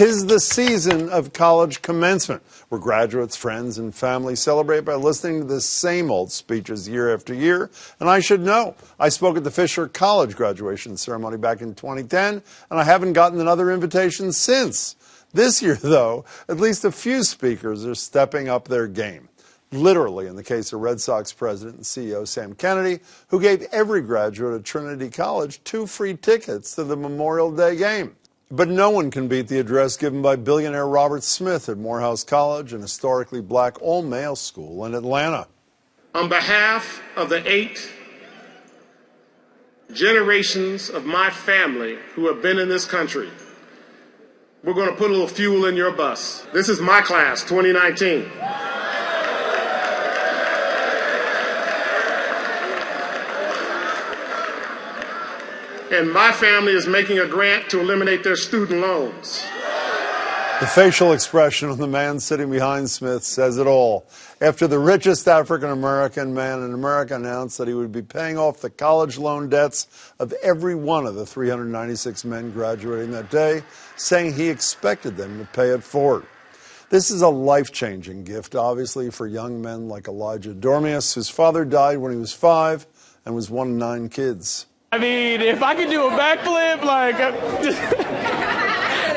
'Tis the season of college commencement, where graduates, friends, and family celebrate by listening to the same old speeches year after year. And I should know. I spoke at the Fisher College graduation ceremony back in 2010, and I haven't gotten another invitation since. This year, though, at least a few speakers are stepping up their game. Literally, in the case of Red Sox president and CEO Sam Kennedy, who gave every graduate at Trinity College 2 free tickets to the Memorial Day game. But no one can beat the address given by billionaire Robert Smith at Morehouse College, an historically black all-male school in Atlanta. On behalf of the 8 generations of my family who have been in this country, we're going to put a little fuel in your bus. This is my class, 2019. And my family is making a grant to eliminate their student loans. The facial expression of the man sitting behind Smith says it all. After the richest African-American man in America announced that he would be paying off the college loan debts of every one of the 396 men graduating that day, saying he expected them to pay it forward. This is a life-changing gift, obviously, for young men like Elijah Dormius, whose father died when he was 5 and was one of 9 kids. I mean, if I could do a backflip, like,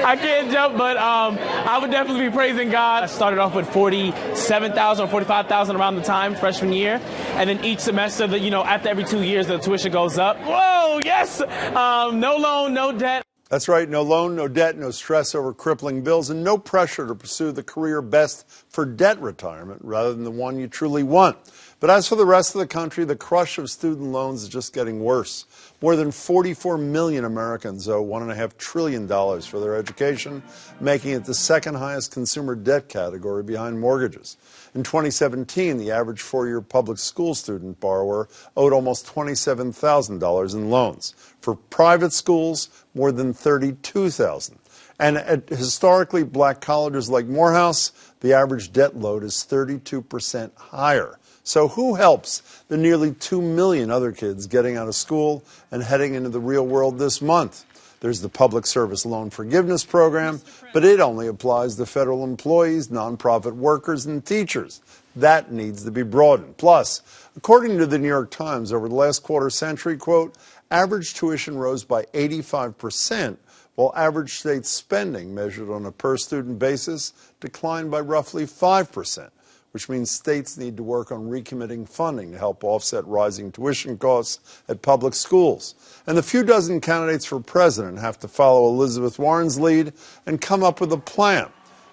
I can't jump, but I would definitely be praising God. I started off with $47,000 or $45,000 around the time, freshman year. And then each semester, after every 2 years, the tuition goes up. Whoa, yes! No loan, no debt. That's right, no loan, no debt, no stress over crippling bills, and no pressure to pursue the career best for debt retirement rather than the one you truly want. But as for the rest of the country, the crush of student loans is just getting worse. More than 44 million Americans owe $1.5 trillion for their education, making it the second highest consumer debt category behind mortgages. In 2017, the average 4-year public school student borrower owed almost $27,000 in loans. For private schools, more than $32,000. And at historically black colleges like Morehouse, the average debt load is 32% higher. So who helps the nearly 2 million other kids getting out of school and heading into the real world this month? There's the Public Service Loan Forgiveness Program, but it only applies to federal employees, nonprofit workers, and teachers. That needs to be broadened. Plus, according to the New York Times, over the last quarter century, quote, average tuition rose by 85%, while average state spending measured on a per-student basis declined by roughly 5%. Which means states need to work on recommitting funding to help offset rising tuition costs at public schools. And the few dozen candidates for president have to follow Elizabeth Warren's lead and come up with a plan.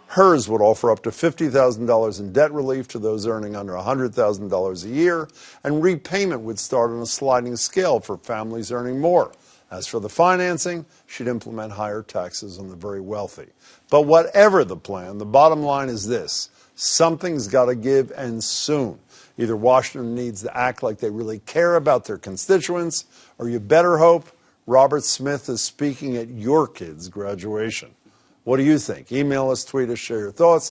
Hers would offer up to $50,000 in debt relief to those earning under $100,000 a year, and repayment would start on a sliding scale for families earning more. As for the financing, she'd implement higher taxes on the very wealthy. But whatever the plan, the bottom line is this. Something's got to give, and soon. Either Washington needs to act like they really care about their constituents, or you better hope Robert Smith is speaking at your kid's graduation. What do you think? Email us, tweet us, share your thoughts.